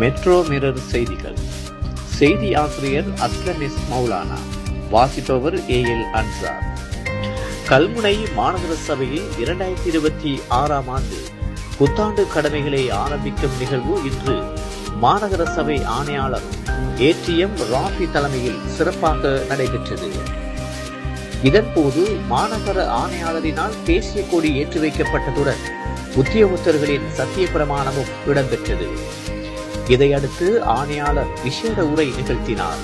Metro mirror செய்திகள். செய்தி ஆசிரியர் அஸ்லமிஸ் மௌலானா. வாசிப்பவர் ஏஎல் அன்சார். கல்முனை மாநகர சபையில் 2026 ஆண்டு புத்தாண்டு கடமைகளை ஆரம்பிக்கும் நிகழ்வு இன்று மாநகர சபை ஆணையாளர் ஏடிஎம் ராஃபி தலைமையில் சிறப்பாக நடைபெற்றது. இதன்போது மாநகர ஆணையாளரினால் தேசிய கொடி ஏற்றி வைக்கப்பட்டதுடன் உத்தியோகத்தர்களின் சத்திய பிரமாணமும் இடம்பெற்றது. இதையடுத்து ஆணையாளர் விசேட உரை நிகழ்த்தினார்.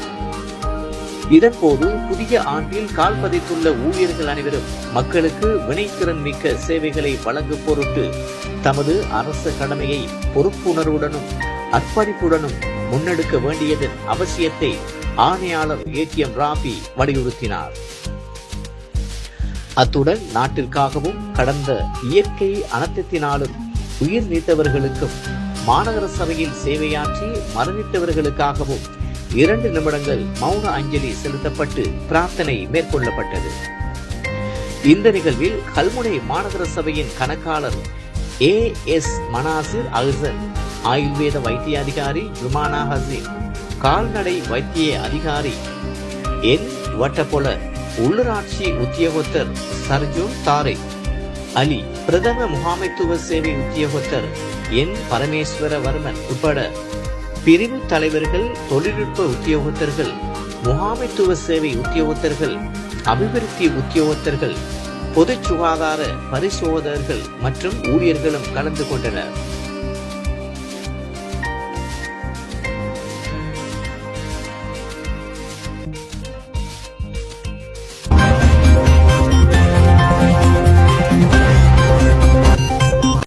இதன்போது புதிய ஆண்டில் கால் பதித்துள்ள ஊழியர்கள் அனைவரும் மக்களுக்கு வினைத்திறன் மிக்க சேவைகளை வழங்கும் பொருட்டு தமது அரச கடமையை பொறுப்புணர்வுடனும் அர்ப்பணிப்புடனும் முன்னெடுக்க வேண்டியதன் அவசியத்தை ஆணையாளர் ஏடிஎம் ராஃபி வலியுறுத்தினார். அத்துடன் நாட்டிற்காகவும் கடந்த இயற்கை அனர்த்தத்தினாலும் உயிர் நீத்தவர்களுக்கும் மாநகர சபையில் சேவையாற்றி மரணித்தவர்களுக்காகவும் 2 நிமிடங்கள் மௌன அஞ்சலி செலுத்தப்பட்டு பிரார்த்தனை மேற்கொள்ளப்பட்டது. இந்த நிகழ்வில் கல்முனை மாநகர சபையின் கணக்காளர் AS மனாசிர் அஹ்சன், ஆயுர்வேத வைத்திய அதிகாரி ஜுமானா ஹசீன், கால்நடை வைத்திய அதிகாரி என் வட்டப்பொல, உள்ளூராட்சி உத்தியோகத்தர் சர்ஜூன் தாரிக் அலி, பிரதம முகாமைத்துவ சேவை உத்தியோகத்தர் என் பரமேஸ்வரவர்மன் உட்பட பிரிவு தலைவர்கள், தொழில்நுட்ப உத்தியோகத்தர்கள், முகாமைத்துவ சேவை உத்தியோகத்தர்கள், அபிவிருத்தி உத்தியோகத்தர்கள், பொது சுகாதார பரிசோதகர்கள் மற்றும் ஊழியர்களும் கலந்து கொண்டனர்.